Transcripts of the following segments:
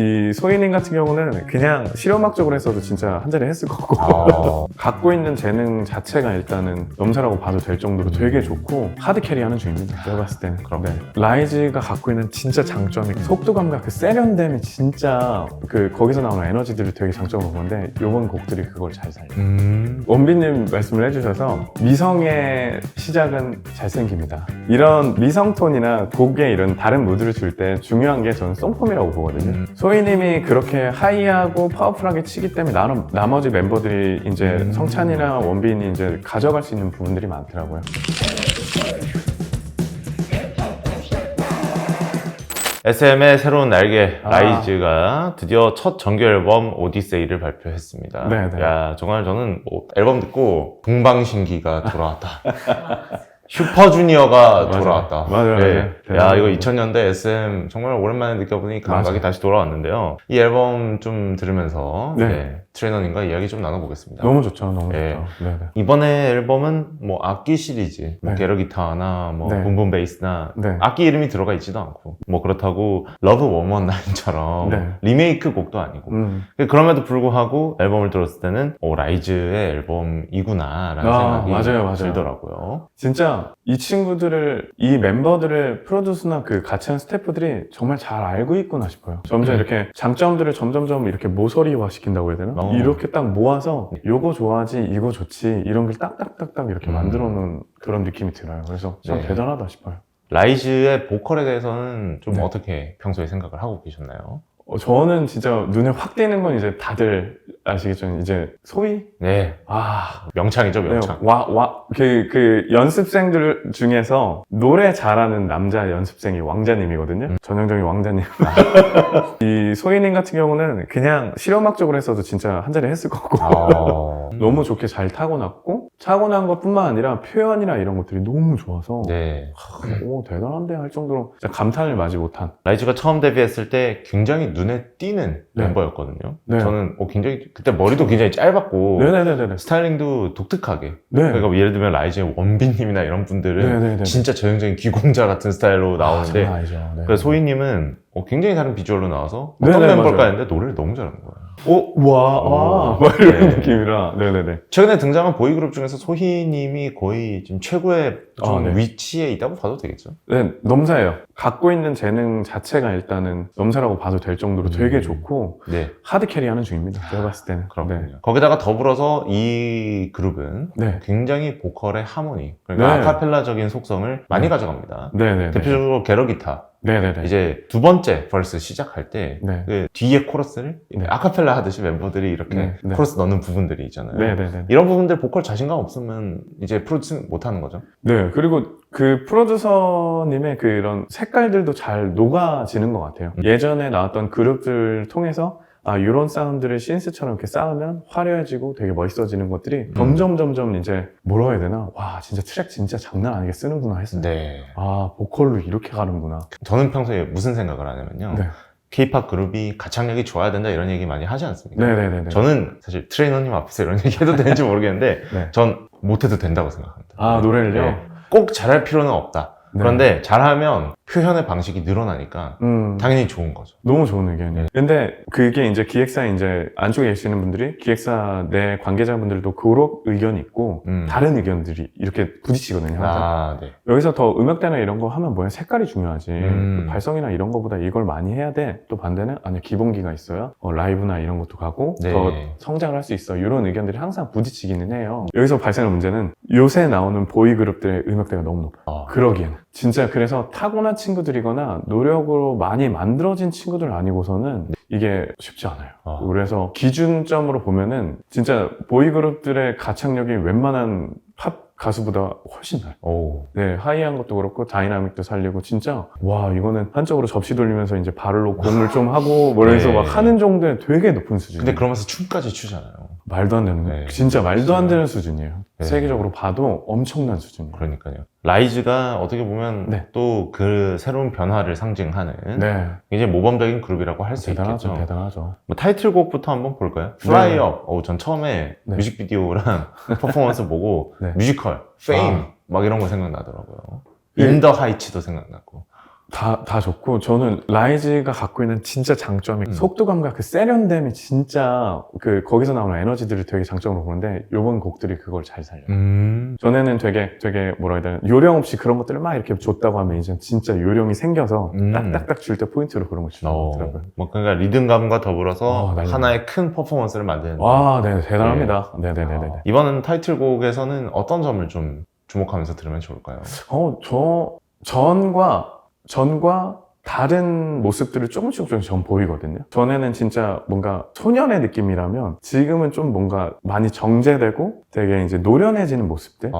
이 소희님 같은 경우는 그냥 실용음악적으로 했어도 진짜 한 자리 했을 거고 갖고 있는 재능 자체가 일단은 넘사라고 봐도 될 정도로 되게 좋고 하드 캐리하는 중입니다. 제가 봤을 때는. 네. 라이즈가 갖고 있는 진짜 장점이 속도감과 그 세련됨이 진짜 그 거기서 나오는 에너지들이 되게 장점으로 보는데 요번 곡들이 그걸 잘 살려요. 원빈님 말씀을 해주셔서 미성의 시작은 잘생깁니다. 이런 미성톤이나 곡에 이런 다른 무드를 줄 때 중요한 게 저는 송폼이라고 보거든요. 소희님이 그렇게 하이하고 파워풀하게 치기 때문에 나머지 멤버들이 이제 성찬이나 원빈이 이제 가져갈 수 있는 부분들이 많더라고요. SM의 새로운 날개 라이즈가 드디어 첫 정규 앨범 오디세이를 발표했습니다. 네네. 야, 정말 저는 앨범 듣고 동방신기가 돌아왔다. 슈퍼주니어가 돌아왔다. 맞아요. 네. 맞아요. 야, 이거 2000년대 SM 정말 오랜만에 느껴보니 감각이 맞아요. 다시 돌아왔는데요. 이 앨범 좀 들으면서 네. 트레이너님과 이야기 좀 나눠보겠습니다. 너무 좋죠. 너무 네. 좋죠. 네네. 이번에 앨범은 뭐 악기 시리즈, 뭐 네. 게러 기타나 뭐 네. 붐붐 베이스나 네. 악기 이름이 들어가 있지도 않고 뭐 그렇다고 러브 119처럼 네. 리메이크 곡도 아니고 그럼에도 불구하고 앨범을 들었을 때는 라이즈의 앨범이구나 라는 생각이 맞아요. 들더라고요. 진짜 이 친구들을, 이 멤버들의 프로듀스나 그 같이 한 스태프들이 정말 잘 알고 있구나 싶어요. 점점 이렇게 장점들을 점점점 이렇게 모서리화 시킨다고 해야 되나? 이렇게 딱 모아서 요거 좋아하지, 이거 좋지, 이런 걸 딱딱딱딱 이렇게 만들어 놓은 그런 느낌이 들어요. 그래서 참 네. 대단하다 싶어요. 라이즈의 보컬에 대해서는 좀 네. 어떻게 평소에 생각을 하고 계셨나요? 저는 진짜 눈에 확 띄는 건 이제 다들 아시겠죠? 이제 소희? 네. 명창이죠, 명창. 그 연습생들 중에서 노래 잘하는 남자 연습생이 왕자님이거든요. 전형적인 왕자님. 이 소희님 같은 경우는 그냥 실용음악적으로 했어도 진짜 한 자리 했을 거고. 너무 좋게 잘 타고났고, 타고난 것 뿐만 아니라 표현이나 이런 것들이 너무 좋아서. 네. 오, 대단한데 할 정도로 진짜 감탄을 마지 못한. 라이즈가 처음 데뷔했을 때 굉장히 눈에 띄는 네. 멤버였거든요. 네. 저는 굉장히 그때 머리도 굉장히 짧았고 네네네네. 스타일링도 독특하게. 네. 그러니까 예를 들면 라이즈의 원빈님이나 이런 분들은 네네네. 진짜 전형적인 기공자 같은 스타일로 나오는데 장난 아니죠. 네. 그래서 소희님은 굉장히 다른 비주얼로 나와서 네네, 어떤 멤버일까 맞아요. 했는데 노래를 너무 잘하는 거예요. 막 이런 네. 느낌이라. 네네네. 최근에 등장한 보이그룹 중에서 소희님이 거의 지금 최고의 좀 네. 위치에 있다고 봐도 되겠죠? 네, 넘사예요. 갖고 있는 재능 자체가 일단은 넘사라고 봐도 될 정도로 되게 좋고 네. 하드 캐리하는 중입니다. 제가 봤을 때는. 그렇군요. 네. 거기다가 더불어서 이 그룹은 네. 굉장히 보컬의 하모니, 그러니까 네. 아카펠라적인 속성을 많이 가져갑니다. 네네네. 대표적으로 게러 기타. 네네네. 이제 두 번째 벌스 시작할 때 네. 그 뒤에 코러스를 네. 아카펠라 하듯이 멤버들이 이렇게 네. 코러스 넣는 부분들이 있잖아요. 네네네. 이런 부분들 보컬 자신감 없으면 이제 프로듀스 못하는 거죠. 네. 그리고 그 프로듀서님의 그런 색깔들도 잘 녹아지는 것 같아요. 예전에 나왔던 그룹들 통해서 이런 사운드를 신스처럼 이렇게 쌓으면 화려해지고 되게 멋있어지는 것들이 점점 이제 뭐라고 해야 되나? 와, 진짜 트랙 진짜 장난 아니게 쓰는구나 했어요. 네. 보컬로 이렇게 가는구나. 저는 평소에 무슨 생각을 하냐면요. 네. K-POP 그룹이 가창력이 좋아야 된다 이런 얘기 많이 하지 않습니까? 네네네. 저는 사실 트레이너님 앞에서 이런 얘기 해도 되는지 모르겠는데 네. 전 못해도 된다고 생각합니다. 노래를요? 네. 꼭 잘할 필요는 없다. 네. 그런데 잘하면 표현의 방식이 늘어나니까 당연히 좋은 거죠. 너무 좋은 의견이에요. 네. 근데 그게 이제 기획사 이제 안쪽에 계시는 분들이 기획사 내 관계자분들도 그런 의견이 있고 다른 의견들이 이렇게 부딪히거든요. 항상. 네. 여기서 더 음역대나 이런 거 하면 뭐야? 색깔이 중요하지. 발성이나 이런 거보다 이걸 많이 해야 돼. 또 반대는 아니 기본기가 있어야 라이브나 이런 것도 가고 네. 더 성장을 할 수 있어. 이런 의견들이 항상 부딪히기는 해요. 여기서 발생하는 문제는 요새 나오는 보이 그룹들의 음역대가 너무 높아요. 그러기에는. 진짜 그래서 타고난 친구들이거나 노력으로 많이 만들어진 친구들 아니고서는 이게 쉽지 않아요. 그래서 기준점으로 보면은 진짜 보이그룹들의 가창력이 웬만한 팝 가수보다 훨씬 나요. 네, 하이한 것도 그렇고 다이나믹도 살리고 진짜 와 이거는 한쪽으로 접시 돌리면서 이제 발로 공을 좀 하고 뭐 이러면서 네. 막 하는 정도의 되게 높은 수준이에요. 근데 그러면서 춤까지 추잖아요. 말도 안 되는 네. 진짜 말도 안 되는 수준이에요. 네. 세계적으로 봐도 엄청난 수준이에요. 그러니까요. 라이즈가 어떻게 보면 네. 또 그 새로운 변화를 상징하는 네, 굉장히 모범적인 그룹이라고 할 수 대단하죠, 있겠죠. 대단하죠. 뭐 타이틀곡부터 한번 볼까요? Fly 네. Up. 전 처음에 네. 뮤직비디오랑 퍼포먼스 보고 네. 뮤지컬, Fame 막 이런 거 생각나더라고요. In the Heights도 생각났고. 다 좋고, 저는 라이즈가 갖고 있는 진짜 장점이 속도감과 그 세련됨이 진짜 거기서 나오는 에너지들을 되게 장점으로 보는데, 요번 곡들이 그걸 잘 살려요. 전에는 되게 뭐라 해야 되나, 요령 없이 그런 것들을 막 이렇게 줬다고 하면 이제 진짜 요령이 생겨서 딱딱딱 줄 때 포인트로 그런 걸 주는 것 같더라고요. 뭐 그러니까 리듬감과 더불어서 네. 하나의 큰 퍼포먼스를 만드는. 와, 네, 대단합니다. 네네네네. 이번 타이틀곡에서는 어떤 점을 좀 주목하면서 들으면 좋을까요? 전과 다른 모습들을 조금씩 전 보이거든요. 전에는 진짜 뭔가 소년의 느낌이라면 지금은 좀 뭔가 많이 정제되고 되게 이제 노련해지는 모습들.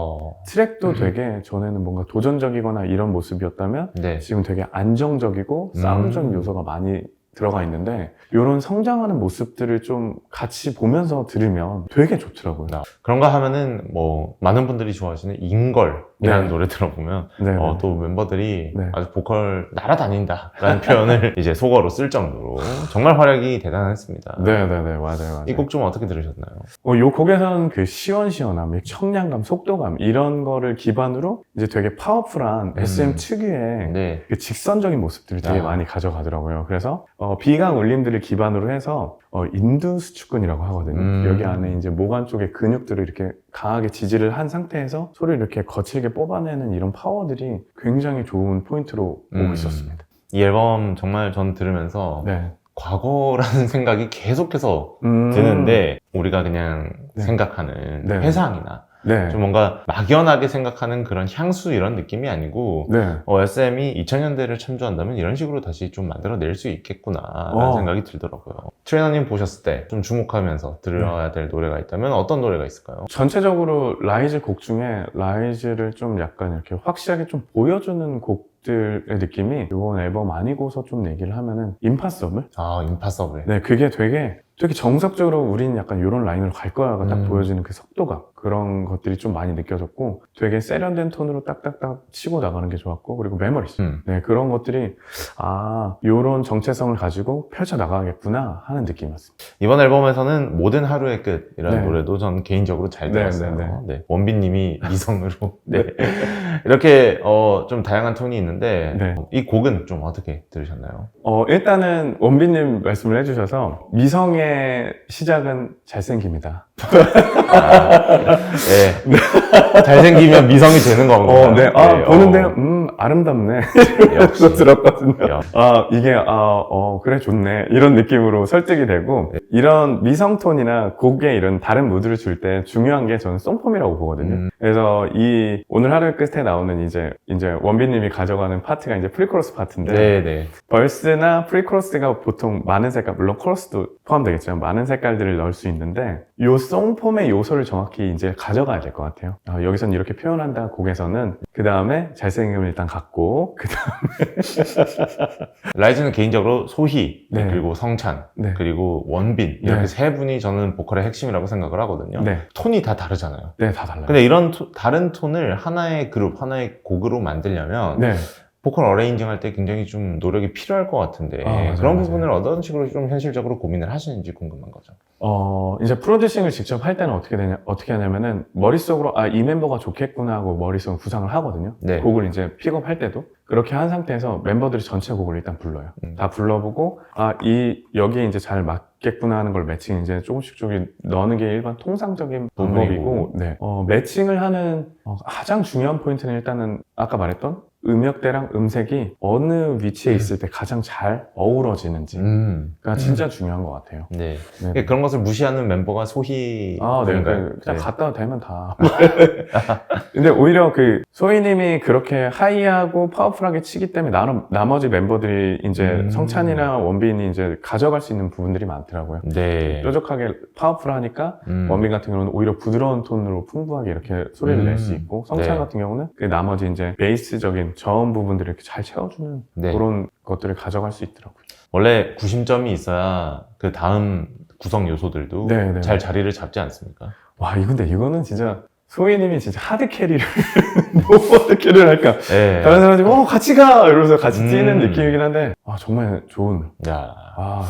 트랙도 되게 전에는 뭔가 도전적이거나 이런 모습이었다면 네. 지금 되게 안정적이고 사운드적인 요소가 많이 들어가 있는데 이런 성장하는 모습들을 좀 같이 보면서 들으면 되게 좋더라고요. 그런가 하면은 뭐 많은 분들이 좋아하시는 인걸이라는 네. 노래 들어보면 네, 또 멤버들이 네. 아주 보컬 날아다닌다라는 표현을 이제 속어로 쓸 정도로 정말 활약이 대단했습니다. 네네네, 맞아요. 이 곡 좀 어떻게 들으셨나요? 이 곡에서는 그 시원시원함, 청량감, 속도감 이런 거를 기반으로 이제 되게 파워풀한 SM 특유의 네. 그 직선적인 모습들을 되게 많이 가져가더라고요. 그래서 비강 울림들을 기반으로 해서 인두 수축근이라고 하거든요. 여기 안에 이제 모관 쪽에 근육들을 이렇게 강하게 지지를 한 상태에서 소리를 이렇게 거칠게 뽑아내는 이런 파워들이 굉장히 좋은 포인트로 오고 있었습니다. 이 앨범 정말 전 들으면서 네. 과거라는 생각이 계속해서 드는데 우리가 그냥 네. 생각하는 네. 회상이나 네. 좀 뭔가 막연하게 생각하는 그런 향수 이런 느낌이 아니고 네. SM이 2000년대를 참조한다면 이런 식으로 다시 좀 만들어낼 수 있겠구나 라는 생각이 들더라고요. 트레이너님 보셨을 때 좀 주목하면서 들어야 될 노래가 있다면 어떤 노래가 있을까요? 전체적으로 라이즈 곡 중에 라이즈를 좀 약간 이렇게 확실하게 좀 보여주는 곡들의 느낌이 이번 앨범 아니고서 좀 얘기를 하면은 임파서블? 임파서블. 네, 그게 되게 정석적으로 우리는 약간 이런 라인으로 갈 거야가 딱 보여지는 그 속도감, 그런 것들이 좀 많이 느껴졌고 되게 세련된 톤으로 딱딱딱 치고 나가는 게 좋았고, 그리고 메모리스. 네, 그런 것들이 이런 정체성을 가지고 펼쳐 나가겠구나 하는 느낌이었습니다. 이번 앨범에서는 모든 하루의 끝이라는 네. 노래도 전 개인적으로 잘 네, 들었어요. 네, 네. 원빈님이 이성으로 네. 이렇게 좀 다양한 톤이 있는데 네. 이 곡은 좀 어떻게 들으셨나요? 일단은 원빈님 말씀을 해주셔서 미성의 시작은 잘생깁니다. 네. 잘생기면 미성이 되는 건가요? 네. 보는데 아름답네. 역시 들었거든요. 역시. 이게 그래 좋네 이런 느낌으로 설득이 되고, 이런 미성톤이나 곡에 이런 다른 무드를 줄 때 중요한 게 저는 송폼이라고 보거든요. 그래서 이 오늘 하루의 끝에 나오는 이제 원빈님이 가져가는 파트가 이제 프리코러스 파트인데, 네네. 벌스나 프리코러스가 보통 많은 색깔, 물론 코러스도 포함되겠지만 많은 색깔들을 넣을 수 있는데 요 송폼의 요소를 정확히 이제 가져가야 될 것 같아요. 여기서는 이렇게 표현한다, 곡에서는. 그 다음에 잘생김을 일단 갖고, 그 다음에 라이즈는 개인적으로 소희, 네. 그리고 성찬, 네. 그리고 원빈 이렇게 네. 세 분이 저는 보컬의 핵심이라고 생각을 하거든요. 네. 톤이 다 다르잖아요. 네, 다 달라요. 근데 이런 다른 톤을 하나의 그룹, 하나의 곡으로 만들려면 네. 보컬 어레인징 할 때 굉장히 좀 노력이 필요할 것 같은데 맞아요, 그런 맞아요. 부분을 어떤 식으로 좀 현실적으로 고민을 하시는지 궁금한 거죠. 이제 프로듀싱을 직접 할 때는 어떻게 하냐면은 머릿속으로 이 멤버가 좋겠구나 하고 머릿속으로 구상을 하거든요. 네. 곡을 이제 픽업할 때도 그렇게 한 상태에서 멤버들이 전체 곡을 일단 불러요. 다 불러보고 여기에 이제 잘 맞겠구나 하는 걸 매칭 이제 조금씩 넣는 게 일반 통상적인 방법이고, 네. 매칭을 하는 가장 중요한 포인트는 일단은 아까 말했던 음역대랑 음색이 어느 위치에 있을 때 가장 잘 어우러지는지가 진짜 중요한 것 같아요. 네. 네. 그런 것을 무시하는 멤버가 소희. 네. 그냥 네. 갖다 대면 다. 근데 오히려 소희님이 그렇게 하이하고 파워풀하게 치기 때문에 나머지 멤버들이 이제 성찬이나 원빈이 이제 가져갈 수 있는 부분들이 많더라고요. 네. 뾰족하게 파워풀하니까 원빈 같은 경우는 오히려 부드러운 톤으로 풍부하게 이렇게 소리를 낼 수 있고, 성찬 네. 같은 경우는 그 나머지 이제 베이스적인 저음 부분들을 이렇게 잘 채워주는 네. 그런 것들을 가져갈 수 있더라고요. 원래 구심점이 있어야 그 다음 구성 요소들도 네. 잘 자리를 잡지 않습니까? 근데 이거는 진짜 소희님이 진짜 하드 캐리를 뭐 하드 캐리를 할까? 네. 다른 사람들이 같이 가! 이러면서 같이 뛰는 느낌이긴 한데 정말 좋은. 야.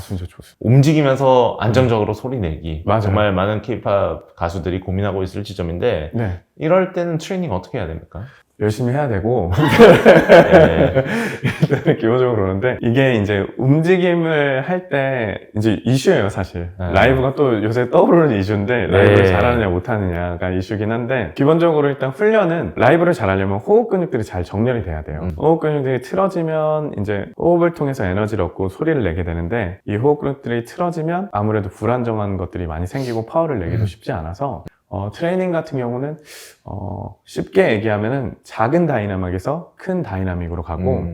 진짜 좋습니다. 움직이면서 안정적으로 소리 내기. 맞아요. 정말 많은 K-pop 가수들이 고민하고 있을 지점인데 네. 이럴 때는 트레이닝 어떻게 해야 됩니까? 열심히 해야 되고 네. 일단은 기본적으로 그러는데 이게 이제 움직임을 할 때 이제 이슈예요 사실. 네. 라이브가 또 요새 떠오르는 이슈인데 라이브를 네. 잘하느냐 못하느냐가 이슈긴 한데 기본적으로 일단 훈련은 라이브를 잘하려면 호흡 근육들이 잘 정렬이 돼야 돼요. 호흡 근육들이 틀어지면 이제 호흡을 통해서 에너지를 얻고 소리를 내게 되는데 이 호흡 근육들이 틀어지면 아무래도 불안정한 것들이 많이 생기고 파워를 내기도 쉽지 않아서 트레이닝 같은 경우는 쉽게 얘기하면은 작은 다이나믹에서 큰 다이나믹으로 가고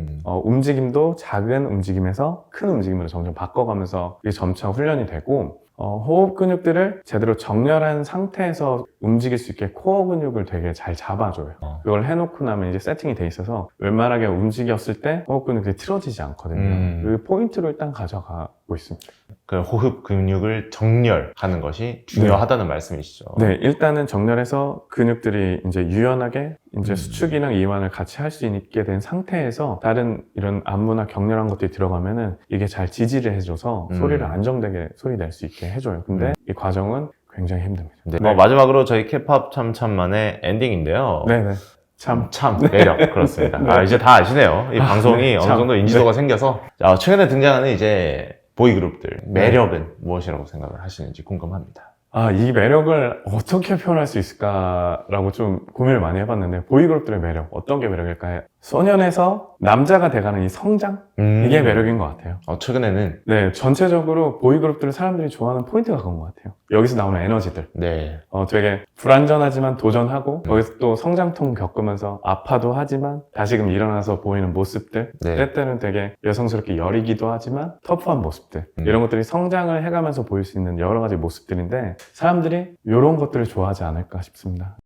움직임도 작은 움직임에서 큰 움직임으로 점점 바꿔가면서 이게 점차 훈련이 되고 호흡 근육들을 제대로 정렬한 상태에서 움직일 수 있게 코어 근육을 되게 잘 잡아줘요. 그걸 해놓고 나면 이제 세팅이 돼 있어서 웬만하게 움직였을 때 호흡 근육이 틀어지지 않거든요. 그 포인트로 일단 가져가고 있습니다. 그 호흡 근육을 정렬하는 것이 중요하다는 말씀이시죠. 네, 일단은 정렬해서 근육들이 이제 유연하게 이제 수축이랑 이완을 같이 할 수 있게 된 상태에서 다른 이런 안무나 격렬한 것들이 들어가면은 이게 잘 지지를 해줘서 소리를 안정되게 소리 낼 수 있게 해줘요. 근데 이 과정은 굉장히 힘듭니다. 네. 마지막으로 저희 케팝 참참만의 엔딩인데요. 네네. 참. 매력. 그렇습니다. 네. 이제 다 아시네요. 이 방송이 네, 어느 참. 정도 인지도가 생겨서. 최근에 등장하는 이제 보이그룹들. 매력은 무엇이라고 생각을 하시는지 궁금합니다. 이 매력을 어떻게 표현할 수 있을까라고 좀 고민을 많이 해봤는데 보이그룹들의 매력, 어떤 게 매력일까요? 소년에서 남자가 돼가는 이 성장? 이게 매력인 것 같아요. 최근에는 네, 전체적으로 보이그룹들을 사람들이 좋아하는 포인트가 그런 것 같아요. 여기서 나오는 에너지들. 네. 되게 불안전하지만 도전하고 거기서 또 성장통 겪으면서 아파도 하지만 다시금 일어나서 보이는 모습들. 네. 때때는 되게 여성스럽게 여리기도 하지만 터프한 모습들. 이런 것들이 성장을 해가면서 보일 수 있는 여러 가지 모습들인데 사람들이 이런 것들을 좋아하지 않을까 싶습니다.